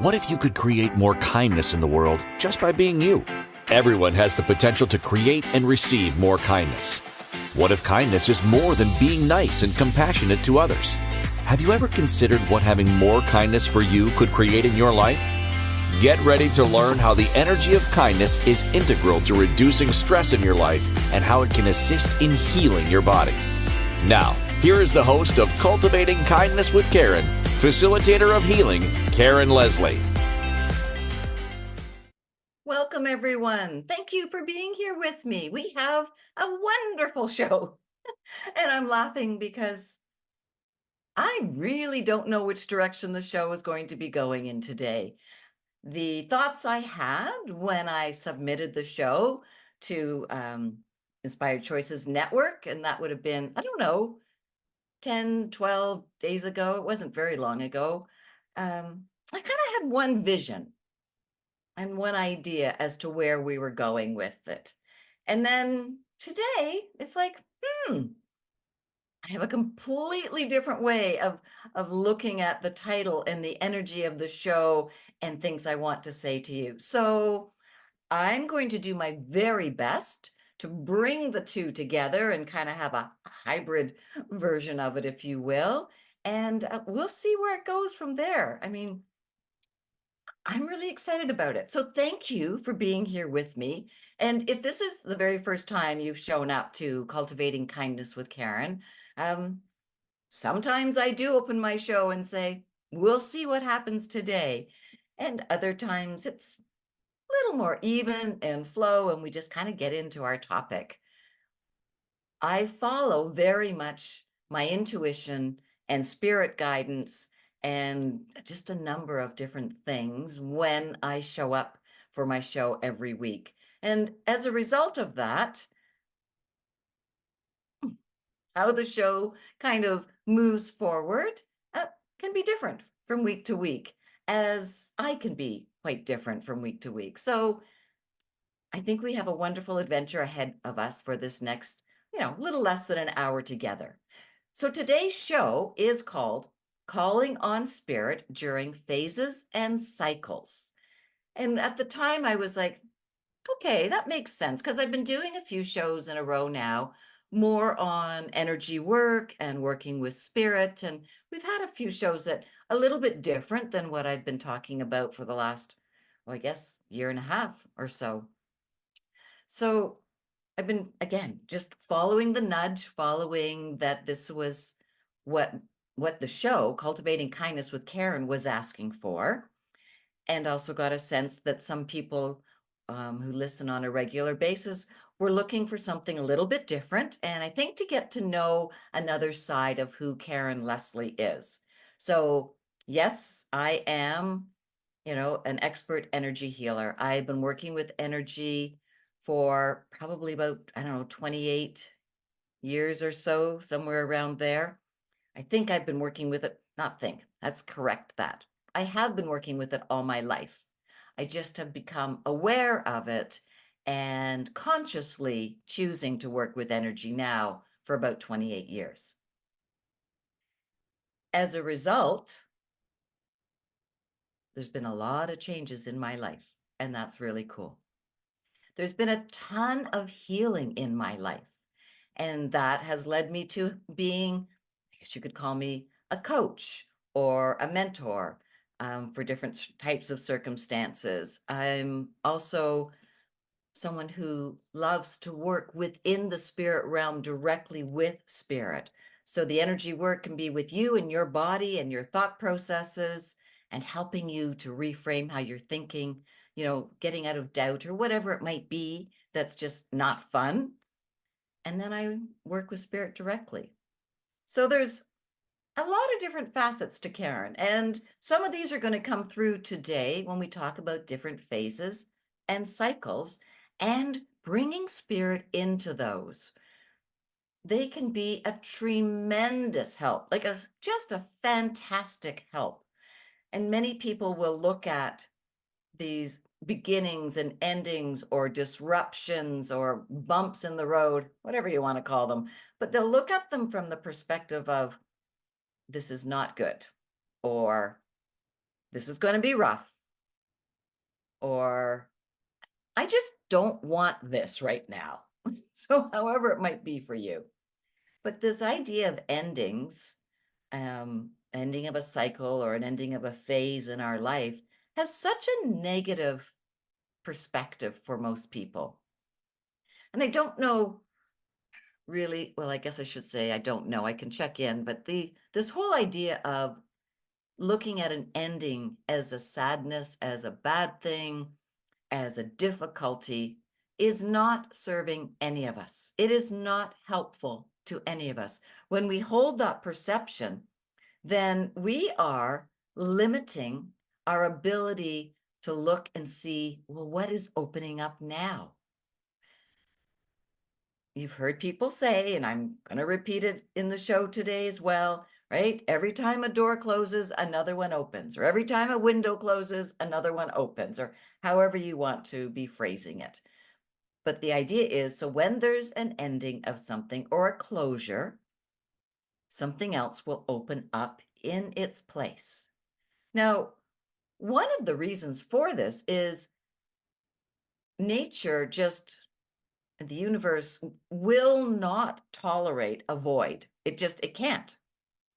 What if you could create more kindness in the world just by being you? Everyone has the potential to create and receive more kindness. What if kindness is more than being nice and compassionate to others? Have you ever considered what having more kindness for you could create in your life? Get ready to learn how the energy of kindness is integral to reducing stress in your life and how it can assist in healing your body. Now, here is the host of Cultivating Kindness with Karen, facilitator of healing, Karen Leslie. Welcome, everyone. Thank you for being here with me. We have a wonderful show. And I'm laughing because I really don't know which direction the show is going to be going in today. The thoughts I had when I submitted the show to Inspired Choices Network, and that would have been, I don't know, 10, 12 days ago. It wasn't very long ago. I kind of had one vision and one idea as to where we were going with it. And then today, it's like, I have a completely different way of looking at the title and the energy of the show and things I want to say to you. So I'm going to do my very best to bring the two together and kind of have a hybrid version of it, if you will. And we'll see where it goes from there. I mean, I'm really excited about it. So thank you for being here with me. And if this is the very first time you've shown up to Cultivating Kindness with Karen, sometimes I do open my show and say, we'll see what happens today. And other times it's a little more even and flow, and we just kind of get into our topic. I follow very much my intuition and spirit guidance and just a number of different things when I show up for my show every week. And as a result of that, how the show kind of moves forward can be different from week to week, as I can be quite different from week to week. So I think we have a wonderful adventure ahead of us for this next, little less than an hour together. So today's show is called Calling on Spirit During Phases and Cycles. And at the time, I was like, okay, that makes sense, because I've been doing a few shows in a row now, more on energy work and working with spirit. And we've had a few shows that a little bit different than what I've been talking about for the last, well, I guess, year and a half or so. So I've been, again, just following the nudge, following that this was what what the show, Cultivating Kindness with Karen, was asking for. And also got a sense that some people who listen on a regular basis were looking for something a little bit different. And I think to get to know another side of who Karen Leslie is. So yes, I am, an expert energy healer. I've been working with energy for probably about, I don't know, 28 years or so, somewhere around there. I think I've been working with it, not think, that's correct that. I have been working with it all my life. I just have become aware of it and consciously choosing to work with energy now for about 28 years. As a result, there's been a lot of changes in my life, and that's really cool. There's been a ton of healing in my life, and that has led me to being, I guess you could call me a coach or a mentor for different types of circumstances. I'm also someone who loves to work within the spirit realm directly with spirit. So the energy work can be with you and your body and your thought processes and helping you to reframe how you're thinking, getting out of doubt or whatever it might be that's just not fun. And then I work with spirit directly. So there's a lot of different facets to Karen, and some of these are going to come through today when we talk about different phases and cycles and bringing spirit into those. They can be a tremendous help, like just a fantastic help. And many people will look at these beginnings and endings or disruptions or bumps in the road, whatever you want to call them, but they'll look at them from the perspective of, this is not good, or this is going to be rough, or I just don't want this right now. So however it might be for you. But this idea of endings, ending of a cycle or an ending of a phase in our life has such a negative perspective for most people. And I don't know really, well, I guess I should say I don't know, I can check in, but this whole idea of looking at an ending as a sadness, as a bad thing, as a difficulty is not serving any of us. It is not helpful to any of us. When we hold that perception, then we are limiting our ability to look and see, well, what is opening up now? You've heard people say, and I'm going to repeat it in the show today as well, right? Every time a door closes, another one opens, or every time a window closes, another one opens, or however you want to be phrasing it. But the idea is, so when there's an ending of something or a closure, something else will open up in its place. Now, one of the reasons for this is nature just, the universe will not tolerate a void. It can't.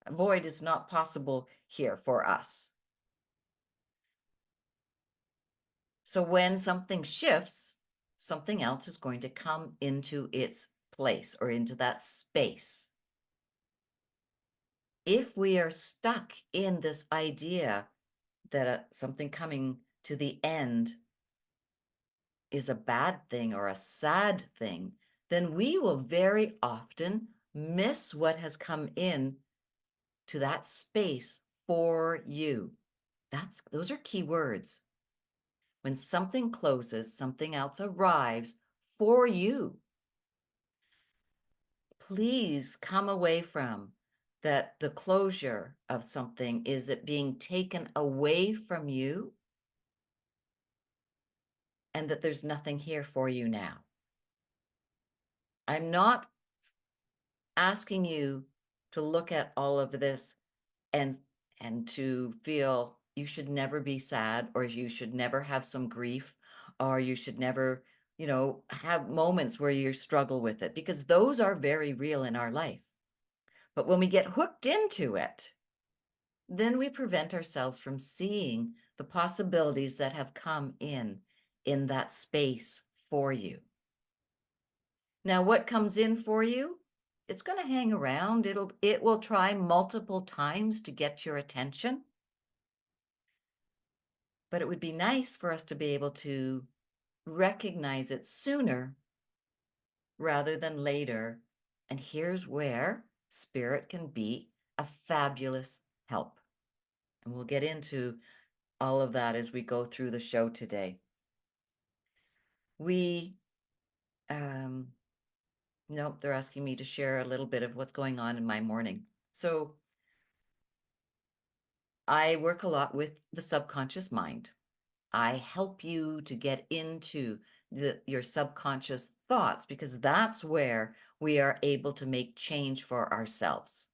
A void is not possible here for us. So when something shifts, something else is going to come into its place or into that space. If we are stuck in this idea that something coming to the end is a bad thing or a sad thing, then we will very often miss what has come in to that space for you. Those are key words. When something closes, something else arrives for you. Please come away from that the closure of something is it being taken away from you and that there's nothing here for you now. I'm not asking you to look at all of this and to feel you should never be sad, or you should never have some grief, or you should never, have moments where you struggle with it, because those are very real in our life. But when we get hooked into it, then we prevent ourselves from seeing the possibilities that have come in that space for you. Now, what comes in for you? It's going to hang around. It will try multiple times to get your attention. But it would be nice for us to be able to recognize it sooner rather than later. And here's where spirit can be a fabulous help. And we'll get into all of that as we go through the show today. Nope, they're asking me to share a little bit of what's going on in my morning. So I work a lot with the subconscious mind. I help you to get into your subconscious thoughts, because that's where we are able to make change for ourselves.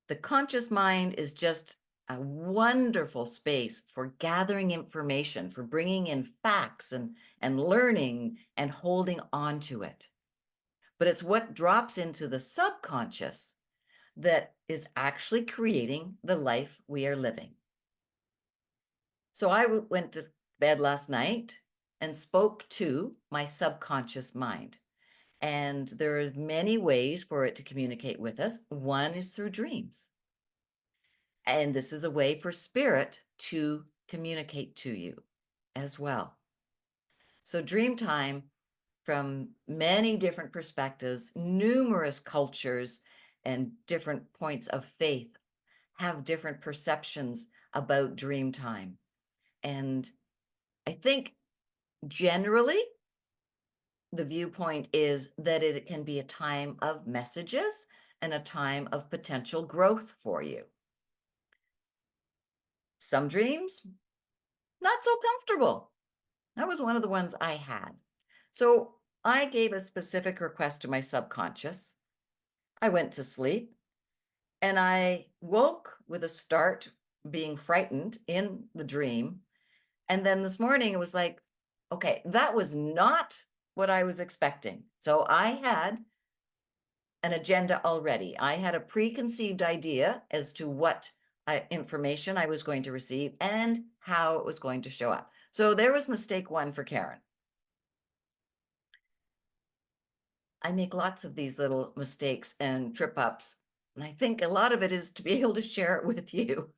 The conscious mind is just a wonderful space for gathering information, for bringing in facts and learning and holding on to it. But it's what drops into the subconscious that is actually creating the life we are living. So I went to bed last night and spoke to my subconscious mind. And there are many ways for it to communicate with us. One is through dreams. And this is a way for spirit to communicate to you as well. So dream time, from many different perspectives, numerous cultures and different points of faith have different perceptions about dream time. And I think generally the viewpoint is that it can be a time of messages and a time of potential growth for you. Some dreams, not so comfortable. That was one of the ones I had. So I gave a specific request to my subconscious. I went to sleep and I woke with a start being frightened in the dream. And then this morning it was like, okay, that was not what I was expecting. So I had an agenda already. I had a preconceived idea as to what information I was going to receive and how it was going to show up. So there was mistake one for Karen. I make lots of these little mistakes and trip ups, and I think a lot of it is to be able to share it with you.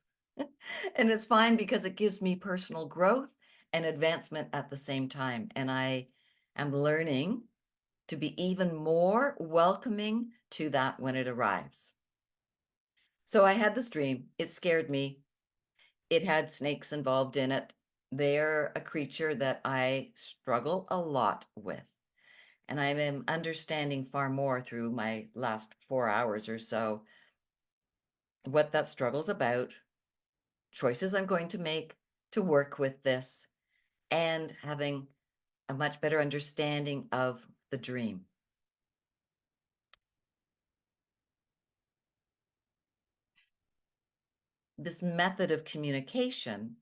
And it's fine because it gives me personal growth and advancement at the same time. And I am learning to be even more welcoming to that when it arrives. So I had this dream. It scared me. It had snakes involved in it. They're a creature that I struggle a lot with. And I am understanding far more through my last 4 hours or so what that struggle's about, choices I'm going to make to work with this, and having a much better understanding of the dream. This method of communication,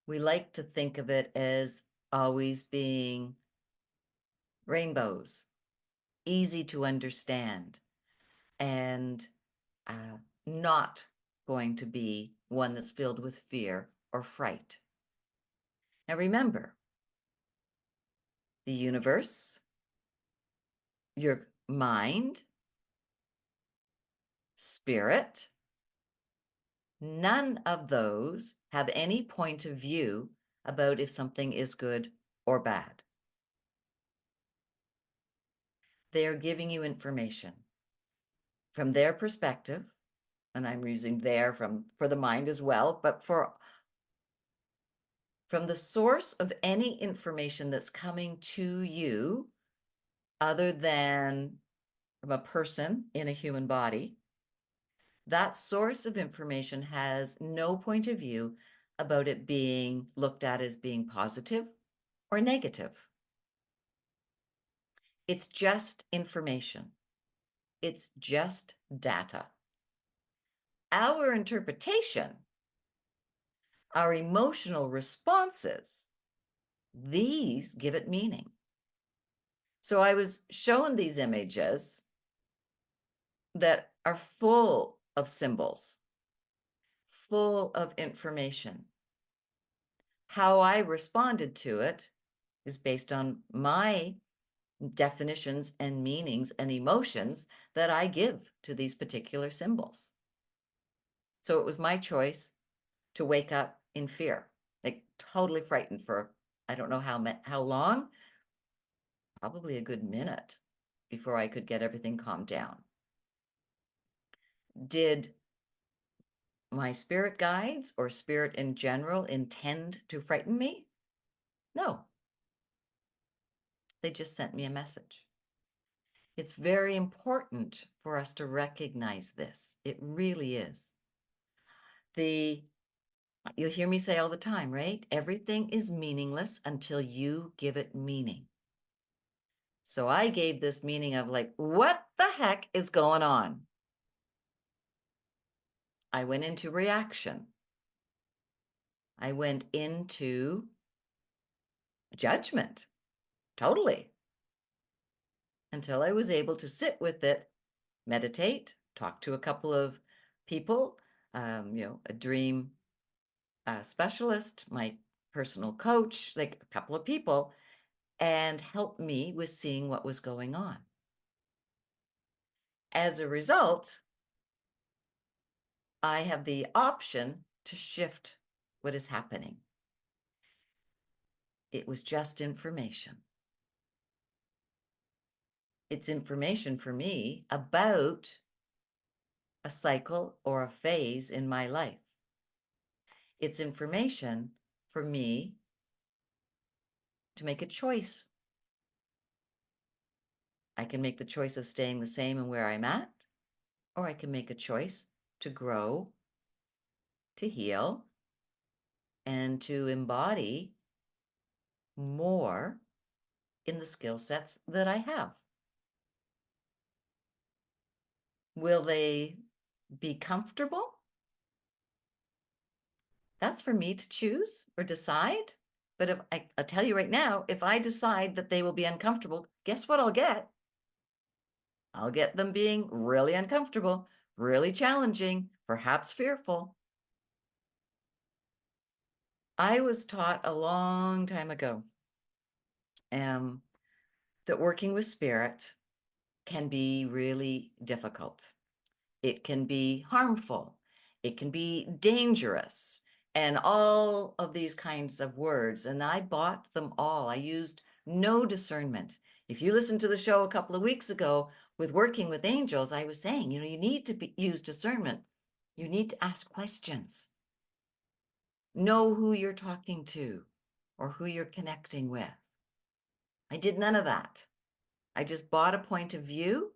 we like to think of it as always being rainbows, easy to understand, and not going to be one that's filled with fear or fright. Now remember, the universe, your mind, spirit, none of those have any point of view about if something is good or bad. They are giving you information from their perspective, and I'm using there for the mind as well, but from the source of any information that's coming to you other than from a person in a human body, that source of information has no point of view about it being looked at as being positive or negative. It's just information. It's just data. Our interpretation, our emotional responses, these give it meaning. So I was shown these images that are full of symbols, full of information. How I responded to it is based on my definitions and meanings and emotions that I give to these particular symbols. So it was my choice to wake up in fear, like totally frightened for, I don't know how long, probably a good minute before I could get everything calmed down. Did my spirit guides or spirit in general intend to frighten me? No, they just sent me a message. It's very important for us to recognize this. It really is. You'll hear me say all the time, right? Everything is meaningless until you give it meaning. So I gave this meaning of like, what the heck is going on? I went into reaction. I went into judgment, totally, until I was able to sit with it, meditate, talk to a couple of people, a dream specialist, my personal coach, like a couple of people, and help me with seeing what was going on. As a result, I have the option to shift what is happening. It was just information. It's information for me about a cycle or a phase in my life. It's information for me to make a choice. I can make the choice of staying the same and where I'm at, or I can make a choice to grow, to heal, and to embody more in the skill sets that I have. Will they be comfortable? That's for me to choose or decide. But if I'll tell you right now, if I decide that they will be uncomfortable, guess what I'll get? I'll get them being really uncomfortable, really challenging, perhaps fearful. I was taught a long time ago that working with spirit can be really difficult. It can be harmful. It can be dangerous, and all of these kinds of words. And I bought them all. I used no discernment. If you listened to the show a couple of weeks ago with working with angels, I was saying, you need to use discernment. You need to ask questions. Know who you're talking to or who you're connecting with. I did none of that. I just bought a point of view.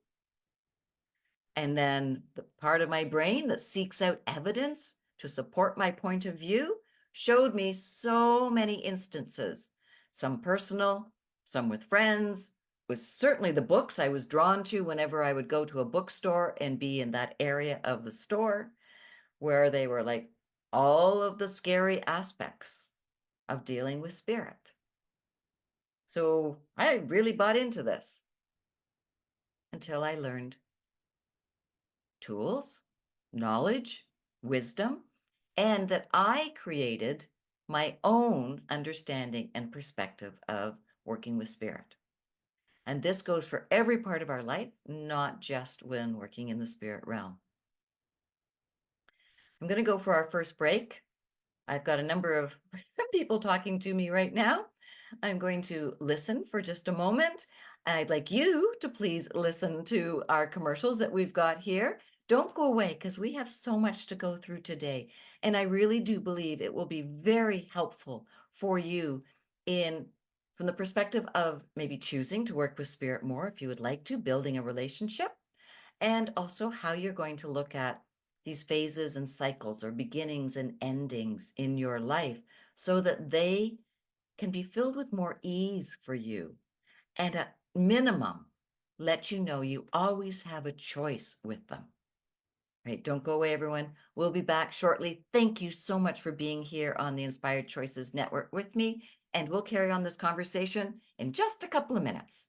And then the part of my brain that seeks out evidence to support my point of view showed me so many instances, some personal, some with friends, was certainly the books I was drawn to whenever I would go to a bookstore and be in that area of the store where they were like all of the scary aspects of dealing with spirit. So I really bought into this until I learned tools, knowledge, wisdom, and that I created my own understanding and perspective of working with spirit. And this goes for every part of our life, not just when working in the spirit realm. I'm going to go for our first break. I've got a number of people talking to me right now. I'm going to listen for just a moment. I'd like you to please listen to our commercials that we've got here. Don't go away because we have so much to go through today. And I really do believe it will be very helpful for you from the perspective of maybe choosing to work with spirit more if you would like to, building a relationship, and also how you're going to look at these phases and cycles or beginnings and endings in your life so that they can be filled with more ease for you. And at minimum, let you know you always have a choice with them. Right? Don't go away, everyone. We'll be back shortly. Thank you so much for being here on the Inspired Choices Network with me. And we'll carry on this conversation in just a couple of minutes.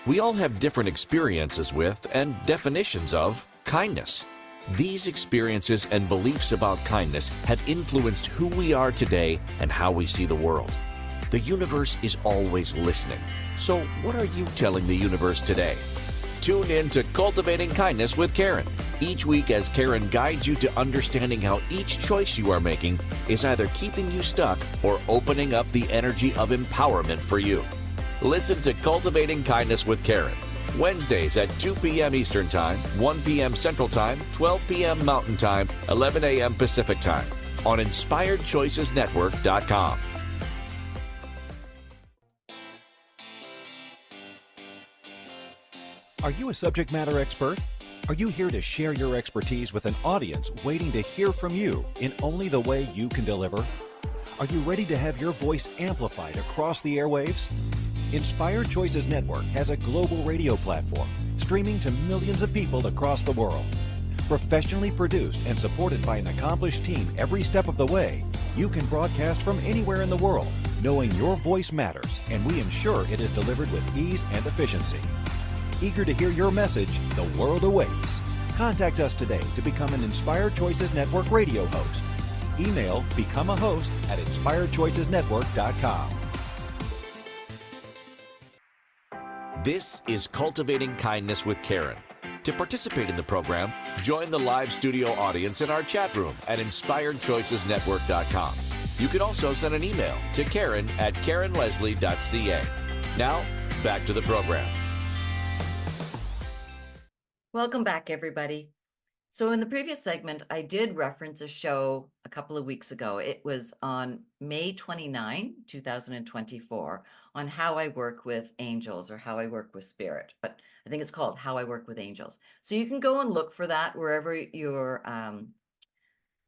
We all have different experiences with and definitions of kindness. These experiences and beliefs about kindness have influenced who we are today and how we see the world. The universe is always listening. So what are you telling the universe today? Tune in to Cultivating Kindness with Karen each week as Karen guides you to understanding how each choice you are making is either keeping you stuck or opening up the energy of empowerment for you. Listen to Cultivating Kindness with Karen, Wednesdays at 2 p.m. Eastern Time, 1 p.m. Central Time, 12 p.m. Mountain Time, 11 a.m. Pacific Time on InspiredChoicesNetwork.com. Are you a subject matter expert? Are you here to share your expertise with an audience waiting to hear from you in only the way you can deliver? Are you ready to have your voice amplified across the airwaves? Inspired Choices Network has a global radio platform streaming to millions of people across the world. Professionally produced and supported by an accomplished team every step of the way, you can broadcast from anywhere in the world, knowing your voice matters, and we ensure it is delivered with ease and efficiency. Eager to hear your message, the world awaits. Contact us today to become an Inspired Choices Network radio host. Email becomeahost@inspiredchoicesnetwork.com. This is Cultivating Kindness with Karen. To participate in the program, join the live studio audience in our chat room at InspiredChoicesNetwork.com. You can also send an email to Karen@KarenLeslie.ca. Now, back to the program. Welcome back, everybody. So in the previous segment, I did reference a show a couple of weeks ago. It was on May 29, 2024, on how I work with angels or how I work with spirit. But I think it's called How I Work with Angels. So you can go and look for that wherever your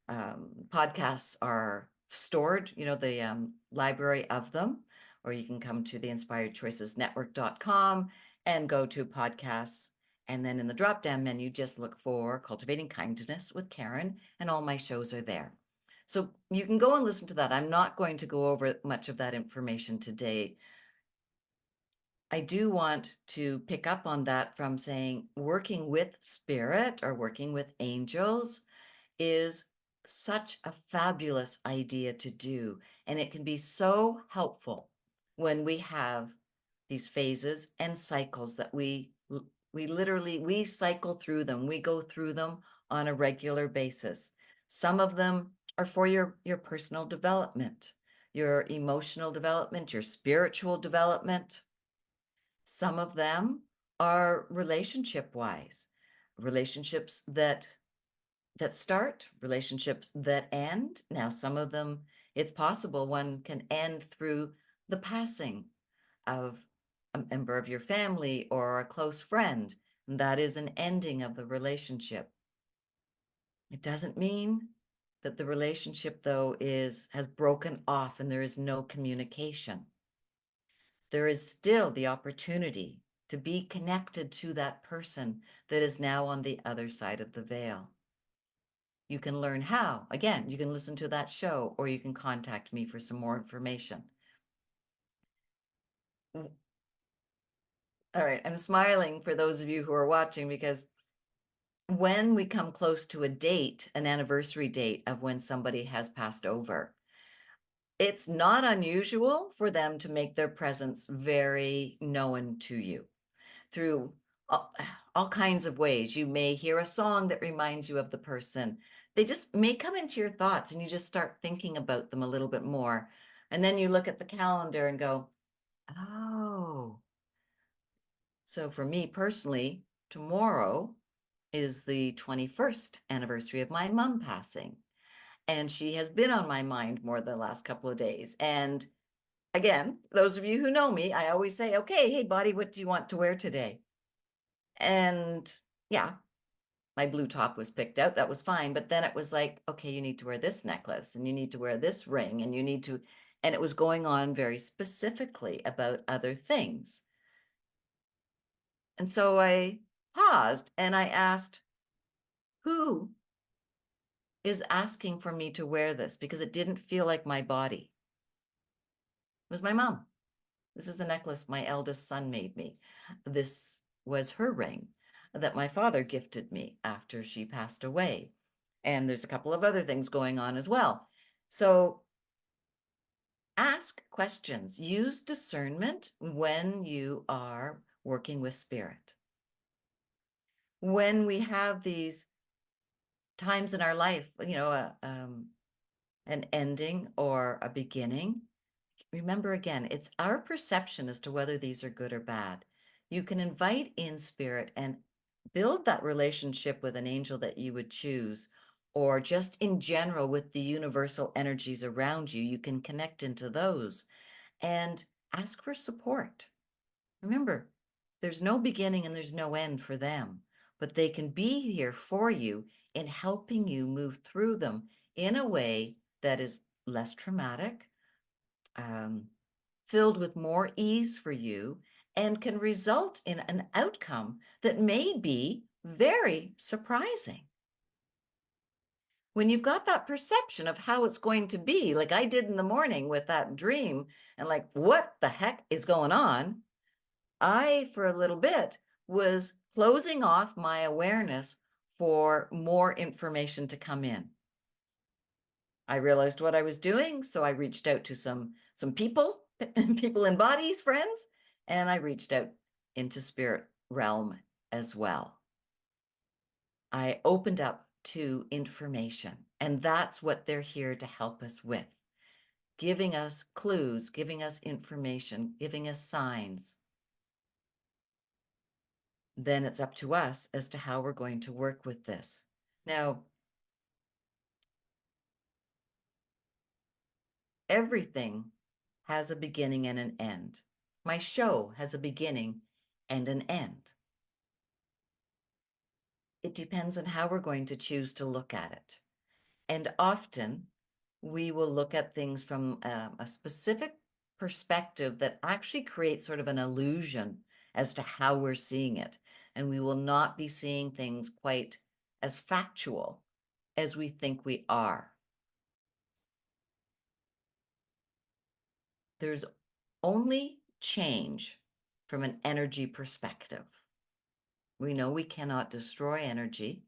podcasts are stored, the library of them, or you can come to the InspiredChoicesNetwork.com and go to podcasts. And then in the drop-down menu, just look for Cultivating Kindness with Karen, and all my shows are there. So you can go and listen to that. I'm not going to go over much of that information today. I do want to pick up on that from saying working with spirit or working with angels is such a fabulous idea to do. And it can be so helpful when we have these phases and cycles that we cycle through them. We go through them on a regular basis. Some of them are for your personal development, your emotional development, your spiritual development. Some of them are relationship-wise, relationships that start, relationships that end. Now, some of them, it's possible one can end through the passing of a member of your family or a close friend. And that is an ending of the relationship. It doesn't mean that the relationship, though, has broken off and there is no communication. There is still the opportunity to be connected to that person that is now on the other side of the veil. You can learn how. Again, you can listen to that show or you can contact me for some more information. All right, I'm smiling for those of you who are watching because when we come close to a date, an anniversary date of when somebody has passed over, it's not unusual for them to make their presence very known to you through all kinds of ways. You may hear a song that reminds you of the person. They just may come into your thoughts and you just start thinking about them a little bit more. And then you look at the calendar and go, oh. So for me personally, tomorrow is the 21st anniversary of my mom passing. And she has been on my mind more the last couple of days. And again, those of you who know me, I always say, okay, hey, buddy, what do you want to wear today? And yeah, my blue top was picked out. That was fine. But then it was like, okay, you need to wear this necklace and you need to wear this ring and you need to, and it was going on very specifically about other things. And so I paused and I asked, who is asking for me to wear this? Because it didn't feel like my body. It was my mom. This is a necklace my eldest son made me. This was her ring that my father gifted me after she passed away. And there's a couple of other things going on as well. So ask questions. Use discernment when you are working with spirit. When we have these times in our life, an ending or a beginning, remember again, it's our perception as to whether these are good or bad. You can invite in spirit and build that relationship with an angel that you would choose, or just in general with the universal energies around you. You can connect into those and ask for support. Remember, there's no beginning and there's no end for them, but they can be here for you in helping you move through them in a way that is less traumatic, filled with more ease for you, and can result in an outcome that may be very surprising. When you've got that perception of how it's going to be, like I did in the morning with that dream, and like, what the heck is going on? I, for a little bit, was closing off my awareness for more information to come in. I realized what I was doing, so I reached out to some people, people in bodies, friends, and I reached out into spirit realm as well. I opened up to information, and that's what they're here to help us with, giving us clues, giving us information, giving us signs. Then it's up to us as to how we're going to work with this. Now, everything has a beginning and an end. My show has a beginning and an end. It depends on how we're going to choose to look at it. And often we will look at things from a specific perspective that actually creates sort of an illusion as to how we're seeing it. And we will not be seeing things quite as factual as we think we are. there's only change from an energy perspective. We know we cannot destroy energy,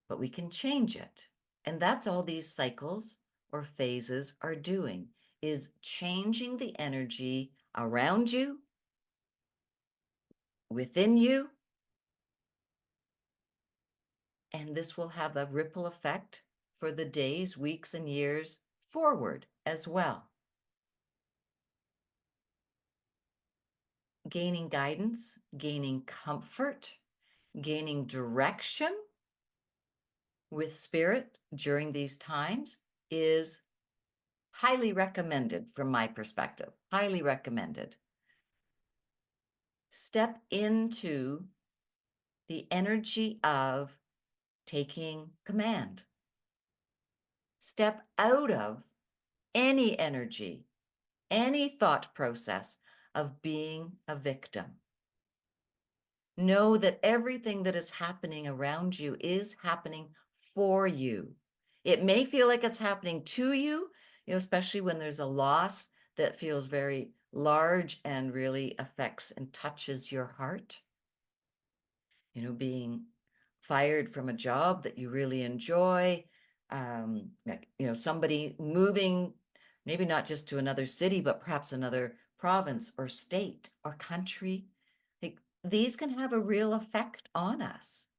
but we can change it. And that's all these cycles or phases are doing, is changing the energy around you, within you. And this will have a ripple effect for the days, weeks, and years forward as well. Gaining guidance, gaining comfort, gaining direction with spirit during these times is highly recommended from my perspective, highly recommended. Step into the energy of taking command. Step out of any energy, any thought process of being a victim. Know that everything that is happening around you is happening for you. It may feel like it's happening to you, especially when there's a loss that feels very large and really affects and touches your heart. Being fired from a job that you really enjoy, somebody moving, maybe not just to another city, but perhaps another province or state or country. Like, these can have a real effect on us.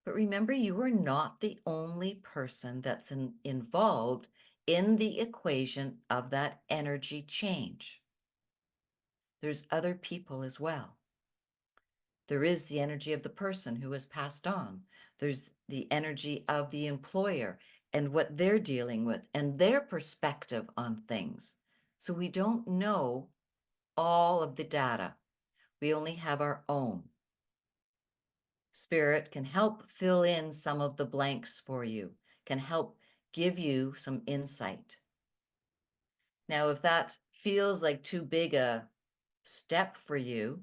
But remember, you are not the only person that's involved in the equation of that energy change. There's other people as well. There is the energy of the person who has passed on. There's the energy of the employer and what they're dealing with and their perspective on things. So we don't know all of the data. We only have our own. Spirit can help fill in some of the blanks for you, can help give you some insight. Now, if that feels like too big a step for you,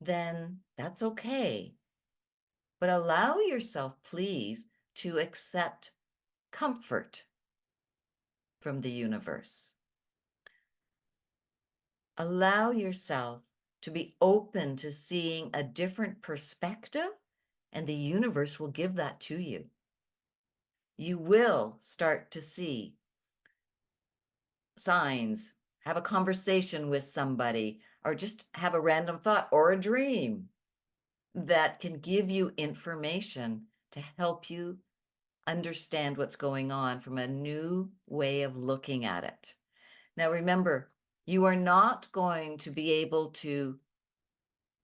then that's okay. But allow yourself, please, to accept comfort from the universe. Allow yourself to be open to seeing a different perspective, and the universe will give that to you. You will start to see signs, have a conversation with somebody, or just have a random thought or a dream that can give you information to help you understand what's going on from a new way of looking at it. Now, remember, you are not going to be able to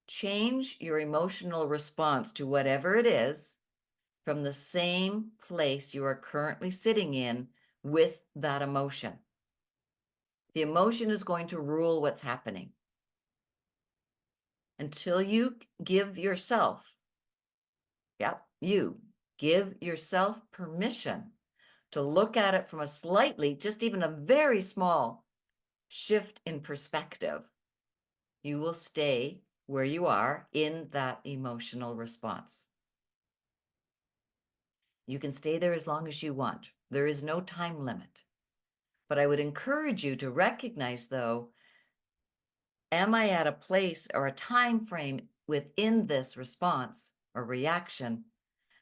change your emotional response to whatever it is from the same place you are currently sitting in with that emotion. The emotion is going to rule what's happening. Until you give yourself, give yourself permission to look at it from a slightly, just even a very small shift in perspective, you will stay where you are in that emotional response. You can stay there as long as you want. There is no time limit. But I would encourage you to recognize, though, am I at a place or a time frame within this response or reaction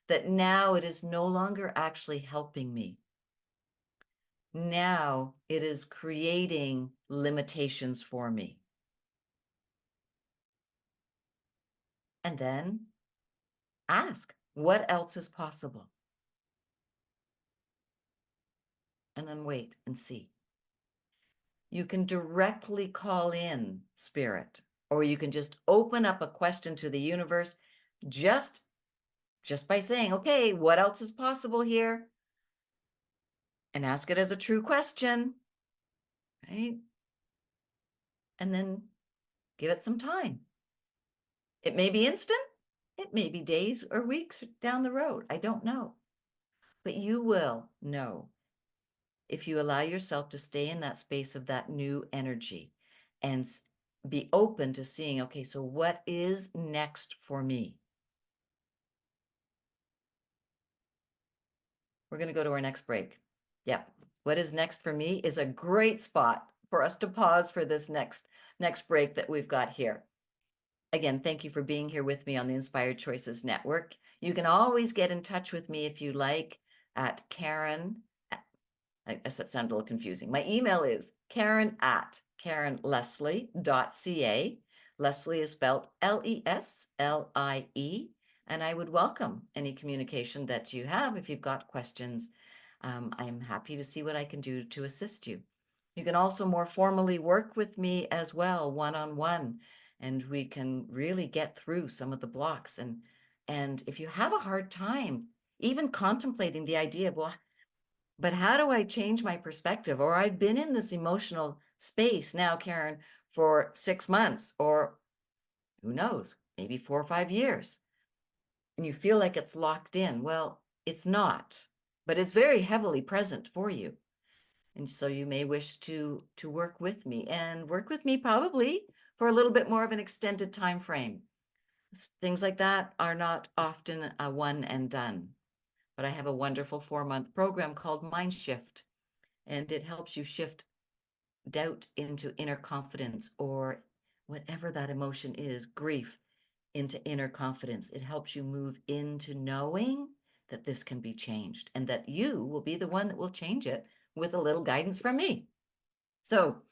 that now it is no longer actually helping me? Now it is creating limitations for me. And then ask, what else is possible? And then wait and see. You can directly call in spirit, or you can just open up a question to the universe just by saying, okay, what else is possible here? And ask it as a true question, right? And then give it some time. It may be instant. It may be days or weeks down the road. I don't know. But you will know if you allow yourself to stay in that space of that new energy and be open to seeing, okay, so what is next for me? We're going to go to our next break. Yep. what is next for me is a great spot for us to pause for this next break that we've got here. Again, thank you for being here with me on the Inspired Choices Network. You can always get in touch with me if you like at Karen. I guess that sounded a little confusing. My email is karen@karenleslie.ca. Leslie is spelled Leslie, and I would welcome any communication that you have if you've got questions. I'm happy to see what I can do to assist you. You can also more formally work with me as well, one-on-one, and we can really get through some of the blocks. And if you have a hard time even contemplating the idea of, well, but how do I change my perspective? Or I've been in this emotional space now, Karen, for 6 months, or who knows, maybe 4 or 5 years, and you feel like it's locked in. Well, it's not, but it's very heavily present for you. And so you may wish to work with me, and work with me probably for a little bit more of an extended time frame. Things like that are not often a one and done, but I have a wonderful 4-month program called Mind Shift, and it helps you shift doubt into inner confidence, or whatever that emotion is, grief, into inner confidence. It helps you move into knowing that this can be changed, and that you will be the one that will change it with a little guidance from me. So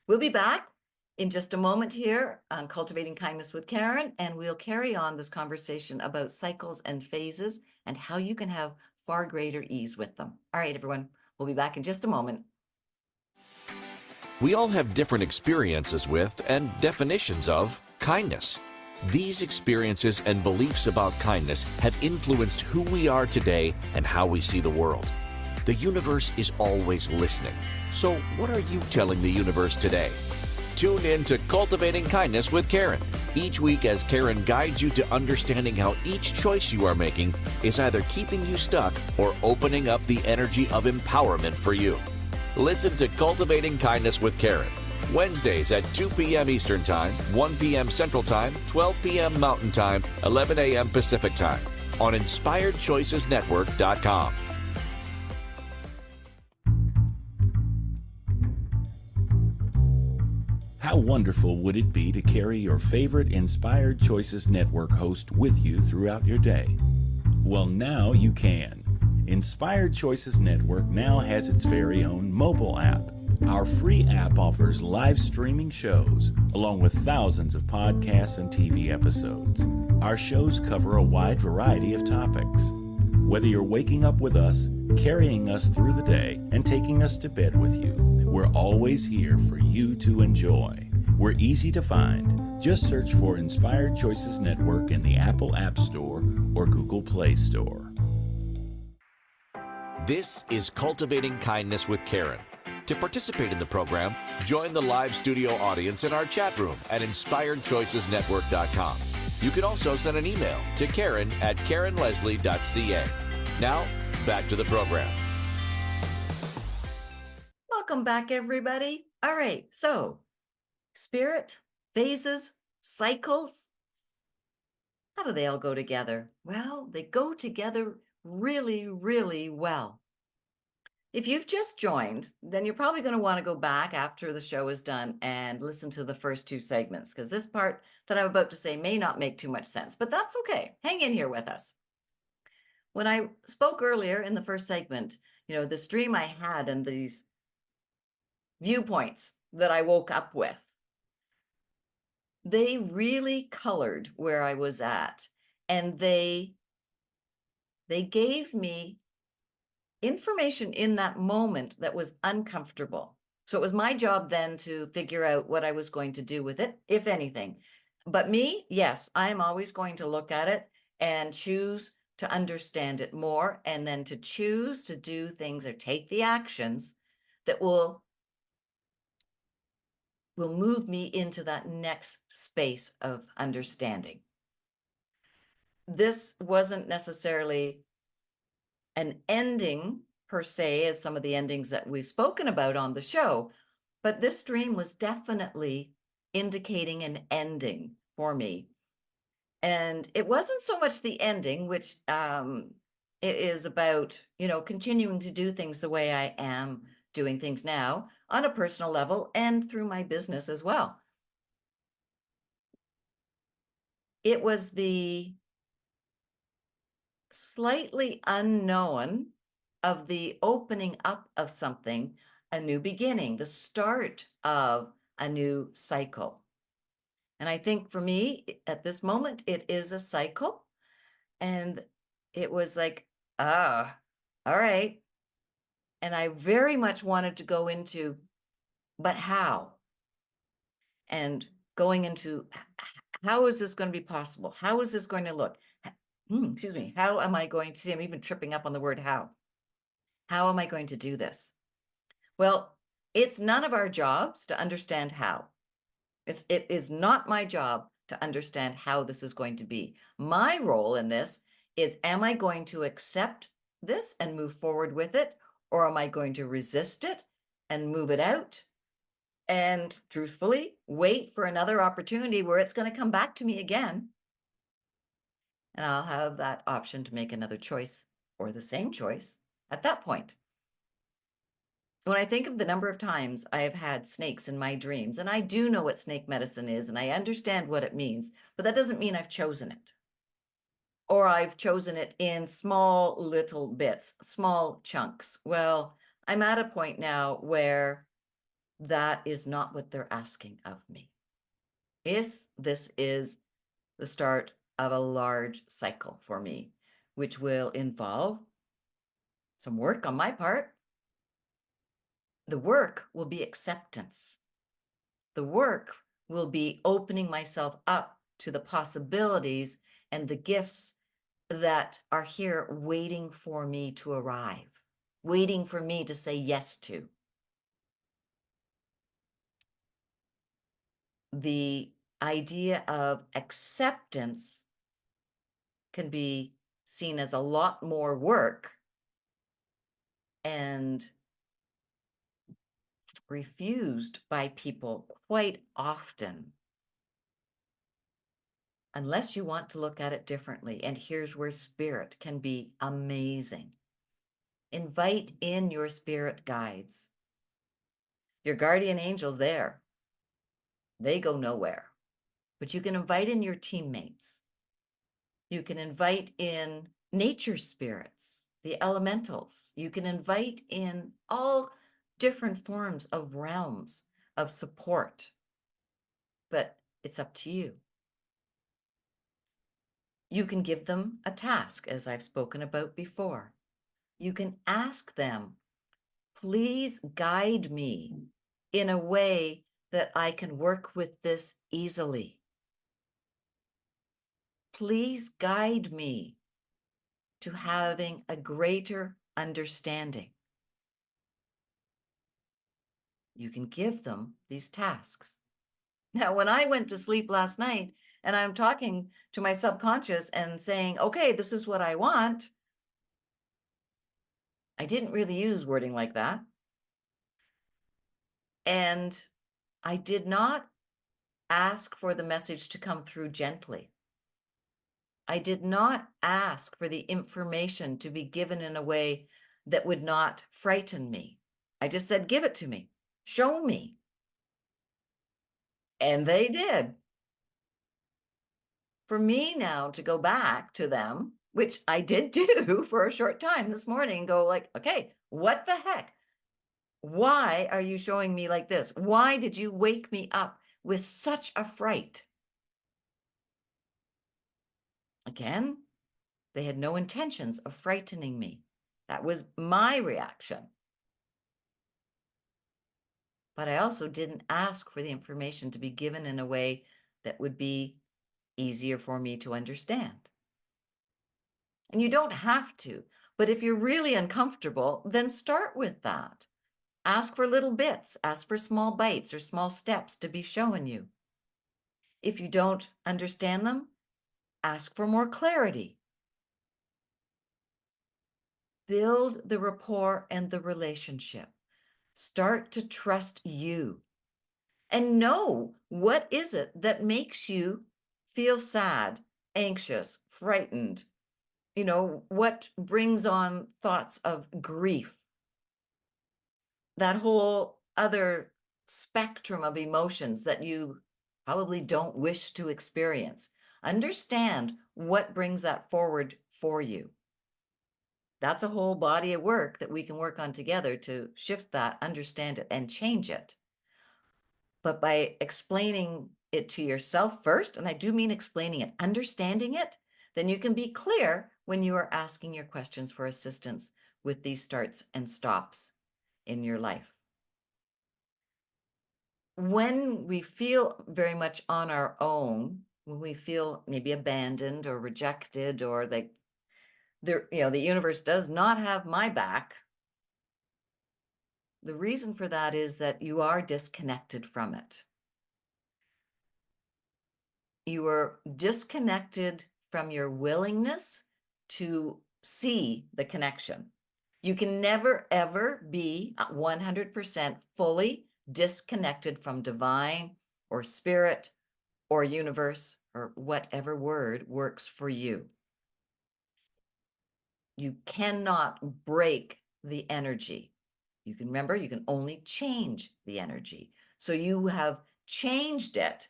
we'll be back in just a moment here on Cultivating Kindness with Karen, and we'll carry on this conversation about cycles and phases and how you can have far greater ease with them. All right, everyone, we'll be back in just a moment. We all have different experiences with and definitions of kindness. These experiences and beliefs about kindness have influenced who we are today and how we see the world. The universe is always listening. So what are you telling the universe today? Tune in to Cultivating Kindness with Karen each week as Karen guides you to understanding how each choice you are making is either keeping you stuck or opening up the energy of empowerment for you. Listen to Cultivating Kindness with Karen, Wednesdays at 2 p.m. Eastern Time, 1 p.m. Central Time, 12 p.m. Mountain Time, 11 a.m. Pacific Time on InspiredChoicesNetwork.com. How wonderful would it be to carry your favorite Inspired Choices Network host with you throughout your day? Well, now you can. Inspired Choices Network now has its very own mobile app. Our free app offers live streaming shows, along with thousands of podcasts and TV episodes. Our shows cover a wide variety of topics. Whether you're waking up with us, carrying us through the day, and taking us to bed with you, we're always here for you to enjoy. We're easy to find. Just search for Inspired Choices Network in the Apple App Store or Google Play Store. This is Cultivating Kindness with Karen. To participate in the program, join the live studio audience in our chat room at InspiredChoicesNetwork.com. You can also send an email to Karen@KarenLeslie.ca. Now, back to the program. Welcome back, everybody. All right, so spirit, phases, cycles, how do they all go together? Well, they go together really, really well. If you've just joined, then you're probably going to want to go back after the show is done and listen to the first 2 segments, because this part that I'm about to say may not make too much sense, but that's okay. Hang in here with us. When I spoke earlier in the first segment, this dream I had and these viewpoints that I woke up with, they really colored where I was at, and they gave me information in that moment that was uncomfortable. So it was my job then to figure out what I was going to do with it, if anything. But me, yes, I'm always going to look at it and choose to understand it more, and then to choose to do things or take the actions that will move me into that next space of understanding. This wasn't necessarily an ending per se, as some of the endings that we've spoken about on the show, but this dream was definitely indicating an ending for me. And it wasn't so much the ending, which it is about, continuing to do things the way I am, doing things now on a personal level and through my business as well. It was the slightly unknown of the opening up of something, a new beginning, the start of a new cycle. And I think for me, at this moment, it is a cycle. And it was like, all right. And I very much wanted to go into, but how? And going into, how is this going to be possible? How is this going to look? Excuse me. How am I going to see? I'm even tripping up on the word how. How am I going to do this? Well, it's none of our jobs to understand how. It is not my job to understand how this is going to be. My role in this is, am I going to accept this and move forward with it? Or am I going to resist it and move it out? And truthfully, wait for another opportunity where it's going to come back to me again. And I'll have that option to make another choice or the same choice at that point. When I think of the number of times I have had snakes in my dreams, and I do know what snake medicine is, and I understand what it means, but that doesn't mean I've chosen it. Or I've chosen it in small little bits, small chunks. Well, I'm at a point now where that is not what they're asking of me. This is the start of a large cycle for me, which will involve some work on my part. The work will be acceptance. The work will be opening myself up to the possibilities and the gifts that are here waiting for me to arrive, waiting for me to say yes to. The idea of acceptance can be seen as a lot more work and refused by people quite often, unless you want to look at it differently. And here's where spirit can be amazing. Invite in your spirit guides. Your guardian angel's there. They go nowhere. But you can invite in your teammates. You can invite in nature spirits, the elementals. You can invite in all different forms of realms of support. But it's up to you. You can give them a task, as I've spoken about before. You can ask them, please guide me in a way that I can work with this easily. Please guide me to having a greater understanding. You can give them these tasks. Now, when I went to sleep last night and I'm talking to my subconscious and saying, okay, this is what I want, I didn't really use wording like that. And I did not ask for the message to come through gently. I did not ask for the information to be given in a way that would not frighten me. I just said, give it to me, show me. And they did. For me now to go back to them, which I did do for a short time this morning, and go like, okay, what the heck? Why are you showing me like this? Why did you wake me up with such a fright? Again, they had no intentions of frightening me. That was my reaction. But I also didn't ask for the information to be given in a way that would be easier for me to understand. And you don't have to, but if you're really uncomfortable, then start with that. Ask for little bits, ask for small bites or small steps to be shown you. If you don't understand them, ask for more clarity. Build the rapport and the relationship. Start to trust you and know what is it that makes you feel sad, anxious, frightened. What brings on thoughts of grief. that whole other spectrum of emotions that you probably don't wish to experience. Understand what brings that forward for you. That's a whole body of work that we can work on together to shift that, understand it, and change it. But by explaining it to yourself first, and I do mean explaining it, understanding it, then you can be clear when you are asking your questions for assistance with these starts and stops in your life. When we feel very much on our own, when we feel maybe abandoned or rejected, or like the universe does not have my back, the reason for that is that you are disconnected from it. You are disconnected from your willingness to see the connection. You can never, ever be 100% fully disconnected from divine or spirit or universe or whatever word works for you. You cannot break the energy. You can remember, you can only change the energy. So you have changed it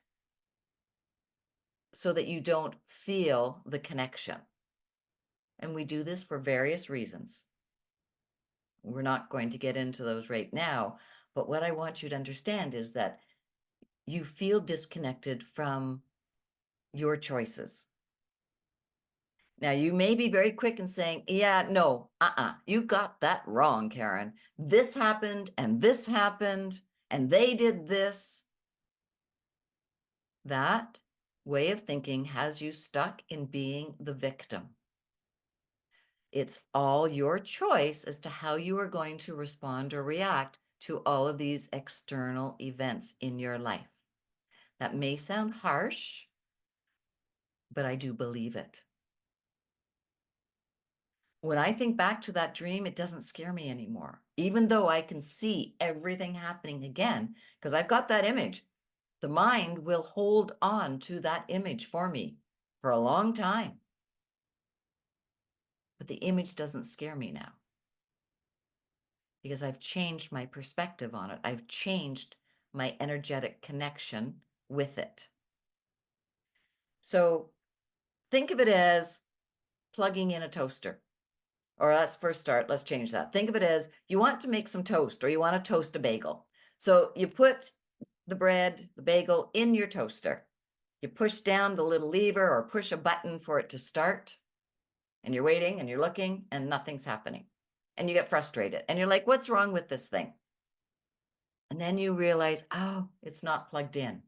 so that you don't feel the connection. And we do this for various reasons. We're not going to get into those right now, but what I want you to understand is that you feel disconnected from your choices. Now, you may be very quick in saying, yeah, no, you got that wrong, Karen. This happened, and they did this. That way of thinking has you stuck in being the victim. It's all your choice as to how you are going to respond or react to all of these external events in your life. That may sound harsh, but I do believe it. When I think back to that dream, it doesn't scare me anymore, even though I can see everything happening again, because I've got that image. The mind will hold on to that image for me for a long time. But the image doesn't scare me now because I've changed my perspective on it. I've changed my energetic connection with it. So think of it as plugging in a toaster. Or let's first start, let's change that. Think of it as you want to make some toast, or you want to toast a bagel. So you put the bread, the bagel in your toaster. You push down the little lever or push a button for it to start. And you're waiting and you're looking and nothing's happening. And you get frustrated and you're like, what's wrong with this thing? And then you realize, oh, it's not plugged in.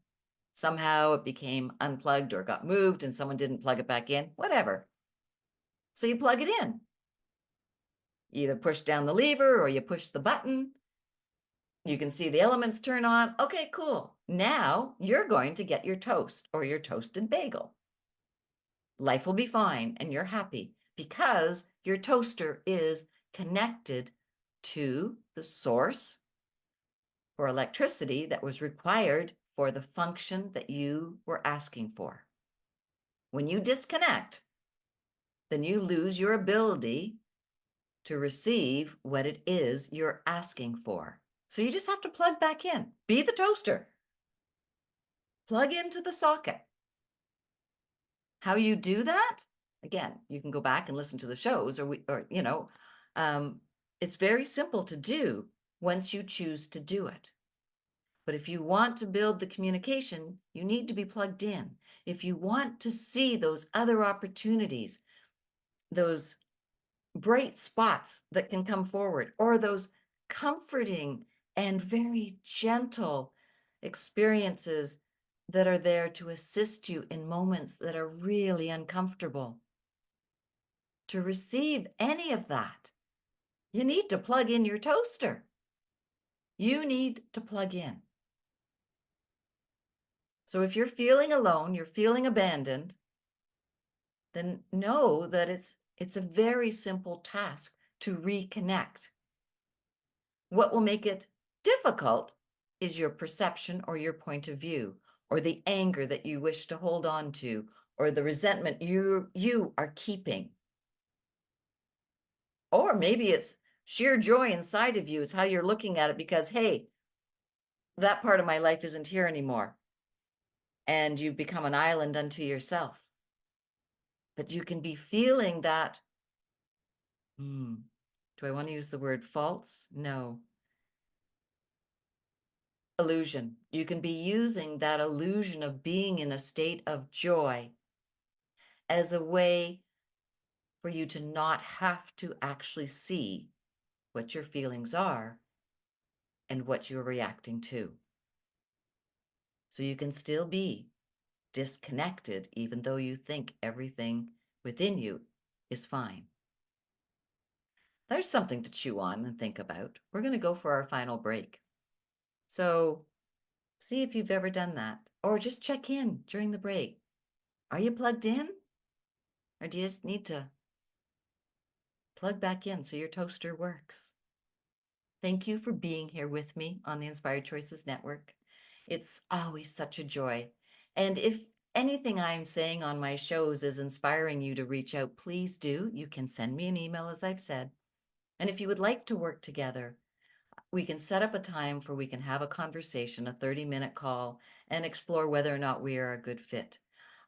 Somehow it became unplugged or got moved and someone didn't plug it back in, whatever. So you plug it in. You either push down the lever or you push the button. You can see the elements turn on. Okay, cool. Now you're going to get your toast or your toasted bagel. Life will be fine and you're happy because your toaster is connected to the source for electricity that was required for the function that you were asking for. When you disconnect, then you lose your ability to receive what it is you're asking for. So you just have to plug back in. Be the toaster. Plug into the socket. How you do that? Again, you can go back and listen to the shows it's very simple to do once you choose to do it. But if you want to build the communication, you need to be plugged in. If you want to see those other opportunities, those bright spots that can come forward, or those comforting and very gentle experiences that are there to assist you in moments that are really uncomfortable. To receive any of that, you need to plug in your toaster. You need to plug in. So if you're feeling alone, you're feeling abandoned, then know that it's a very simple task to reconnect. What will make it difficult is your perception or your point of view, or the anger that you wish to hold on to, or the resentment you are keeping. Or maybe it's sheer joy inside of you is how you're looking at it, because, hey, that part of my life isn't here anymore. And you become an island unto yourself. But you can be feeling that, do I want to use the word false? No. Illusion. You can be using that illusion of being in a state of joy as a way for you to not have to actually see what your feelings are and what you're reacting to. So you can still be disconnected, even though you think everything within you is fine. There's something to chew on and think about. We're going to go for our final break. So see if you've ever done that, or just check in during the break. Are you plugged in? Or do you just need to plug back in so your toaster works? Thank you for being here with me on the Inspired Choices Network. It's always such a joy. And if anything I'm saying on my shows is inspiring you to reach out, please do. You can send me an email, as I've said. And if you would like to work together, we can set up a time for we can have a conversation, a 30-minute call, and explore whether or not we are a good fit.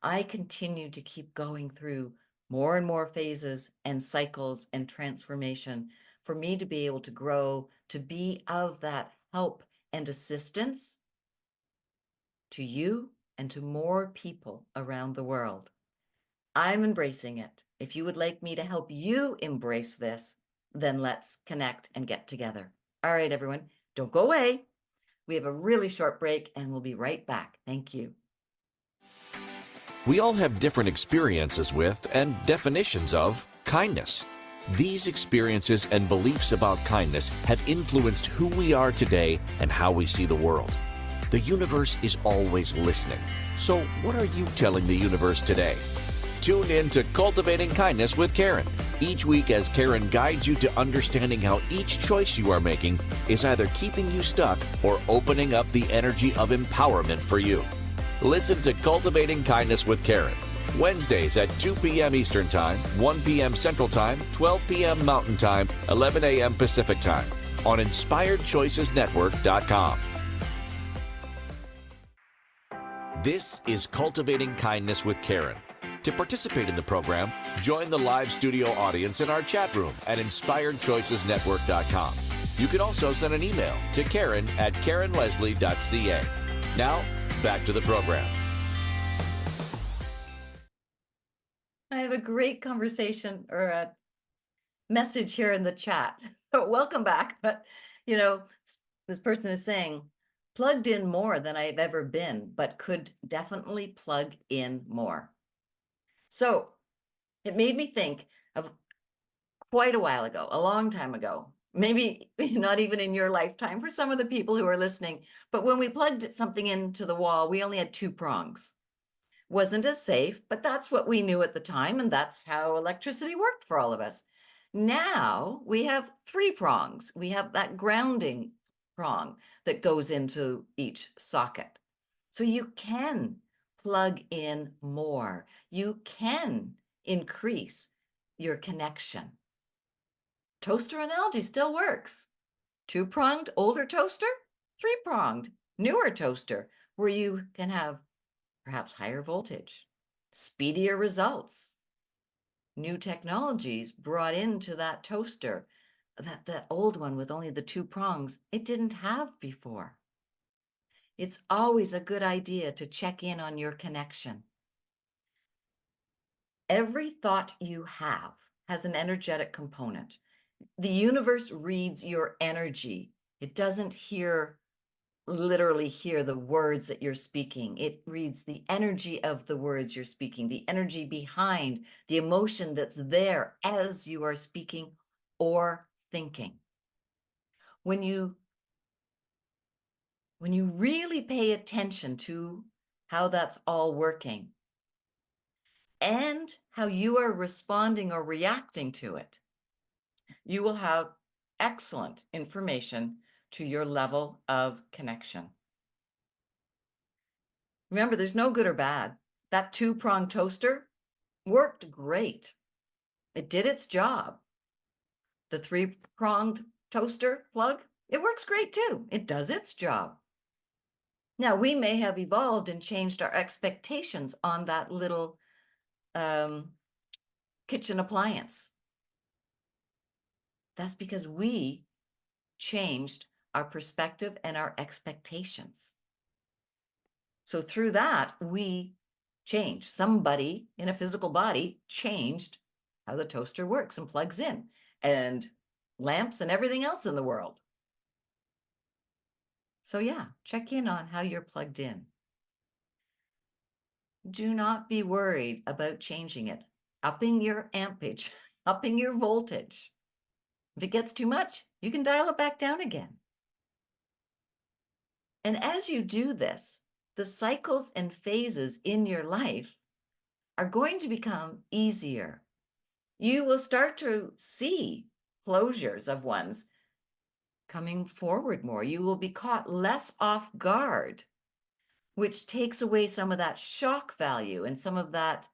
I continue to keep going through more and more phases and cycles and transformation for me to be able to grow, to be of that help and assistance to you and to more people around the world. I'm embracing it. If you would like me to help you embrace this, then let's connect and get together. All right, everyone, don't go away. We have a really short break and we'll be right back. Thank you. We all have different experiences with and definitions of kindness. These experiences and beliefs about kindness have influenced who we are today and how we see the world. The universe is always listening. So what are you telling the universe today? Tune in to Cultivating Kindness with Karen each week as Karen guides you to understanding how each choice you are making is either keeping you stuck or opening up the energy of empowerment for you. Listen to Cultivating Kindness with Karen, Wednesdays at 2 p.m. Eastern Time, 1 p.m. Central Time, 12 p.m. Mountain Time, 11 a.m. Pacific Time on InspiredChoicesNetwork.com. This is Cultivating Kindness with Karen. To participate in the program, join the live studio audience in our chat room at InspiredChoicesNetwork.com. You can also send an email to Karen@KarenLeslie.ca. Now, back to the program. I have a great conversation or a message here in the chat. So welcome back. But, this person is saying, plugged in more than I've ever been, but could definitely plug in more. So it made me think of quite a while ago, a long time ago, maybe not even in your lifetime for some of the people who are listening, but when we plugged something into the wall, we only had 2 prongs. Wasn't as safe, but that's what we knew at the time, and that's how electricity worked for all of us. Now we have 3 prongs. We have that grounding prong that goes into each socket. So you can plug in more. You can increase your connection. Toaster analogy still works. 2-pronged older toaster, 3-pronged newer toaster, where you can have perhaps higher voltage, speedier results, new technologies brought into that toaster that old one with only the 2 prongs, it didn't have before. It's always a good idea to check in on your connection. Every thought you have has an energetic component. The universe reads your energy. It doesn't literally hear the words that you're speaking. It reads the energy of the words you're speaking, the energy behind the emotion that's there as you are speaking or thinking. When you really pay attention to how that's all working and how you are responding or reacting to it, you will have excellent information to your level of connection. Remember, there's no good or bad. That 2-pronged toaster worked great. It did its job. The 3-pronged toaster plug, it works great too. It does its job. Now, we may have evolved and changed our expectations on that little kitchen appliance. That's because we changed our perspective and our expectations. So through that, we changed. Somebody in a physical body changed how the toaster works and plugs in, and lamps and everything else in the world. So yeah, check in on how you're plugged in. Do not be worried about changing it, upping your ampage, upping your voltage. If it gets too much, you can dial it back down again. And as you do this, the cycles and phases in your life are going to become easier. You will start to see closures of ones coming forward more. You will be caught less off guard, which takes away some of that shock value and some of that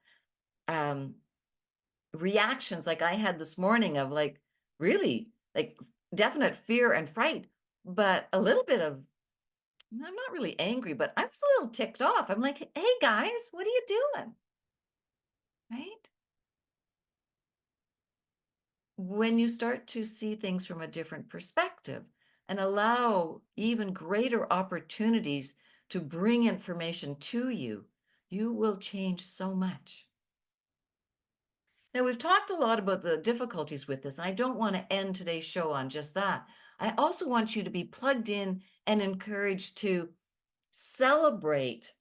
reactions like I had this morning of like really like definite fear and fright, but a little bit of, I'm not really angry, but I was a little ticked off. I'm like, hey guys, what are you doing? Right? When you start to see things from a different perspective and allow even greater opportunities to bring information to you, you will change so much. Now, we've talked a lot about the difficulties with this, and I don't want to end today's show on just that. I also want you to be plugged in and encouraged to celebrate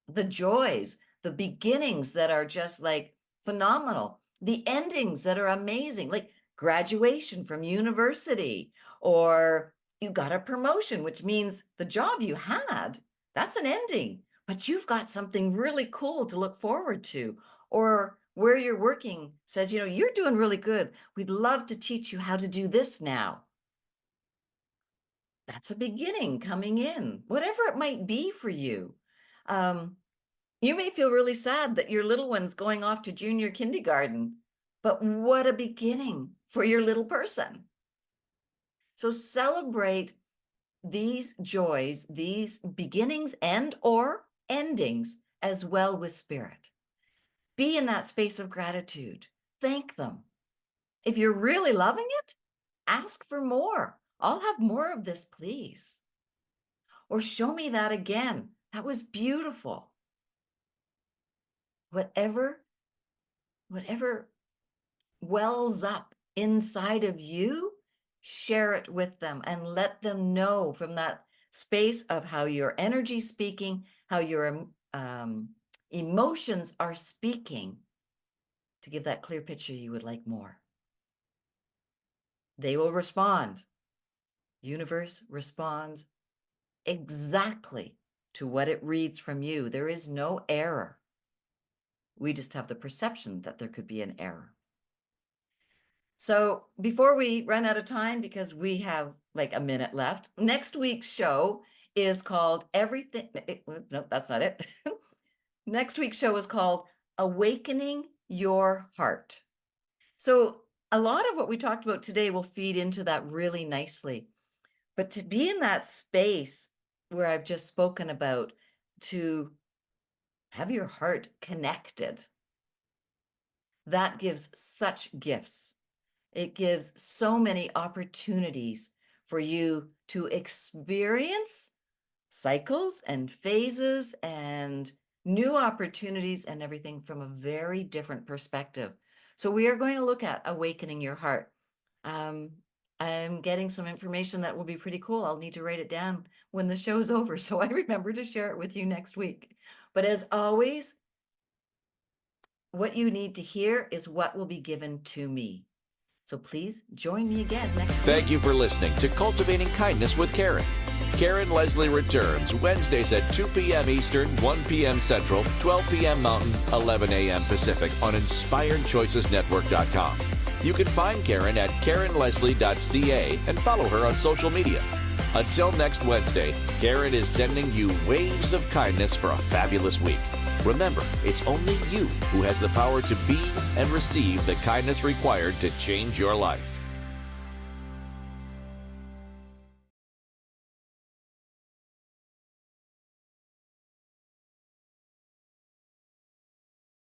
the joys, the beginnings that are just like phenomenal, the endings that are amazing, like graduation from university, or you got a promotion, which means the job you had, that's an ending, but you've got something really cool to look forward to. Or where you're working says, you're doing really good. We'd love to teach you how to do this now. That's a beginning coming in, whatever it might be for you. You may feel really sad that your little one's going off to junior kindergarten, but what a beginning for your little person. So celebrate these joys, these beginnings and or endings as well with spirit. Be in that space of gratitude. Thank them. If you're really loving it, ask for more. I'll have more of this, please. Or show me that again. That was beautiful. Whatever wells up inside of you, share it with them and let them know from that space of how your energy's speaking, how your emotions are speaking, to give that clear picture you would like more. They will respond. Universe responds exactly to what it reads from you. There is no error. We just have the perception that there could be an error. So before we run out of time, because we have like a minute left, next week's show is called No, that's not it. Next week's show is called Awakening Your Heart. So a lot of what we talked about today will feed into that really nicely. But to be in that space where I've just spoken about, to have your heart connected, that gives such gifts. It gives so many opportunities for you to experience cycles and phases and new opportunities and everything from a very different perspective. So we are going to look at awakening your heart. I'm getting some information that will be pretty cool. I'll need to write it down when the show's over, so I remember to share it with you next week. But as always, what you need to hear is what will be given to me. So please join me again next week. Thank you for listening to Cultivating Kindness with Karen. Karen Leslie returns Wednesdays at 2 p.m. Eastern, 1 p.m. Central, 12 p.m. Mountain, 11 a.m. Pacific on InspiredChoicesNetwork.com. You can find Karen at KarenLeslie.ca and follow her on social media. Until next Wednesday, Karen is sending you waves of kindness for a fabulous week. Remember, it's only you who has the power to be and receive the kindness required to change your life.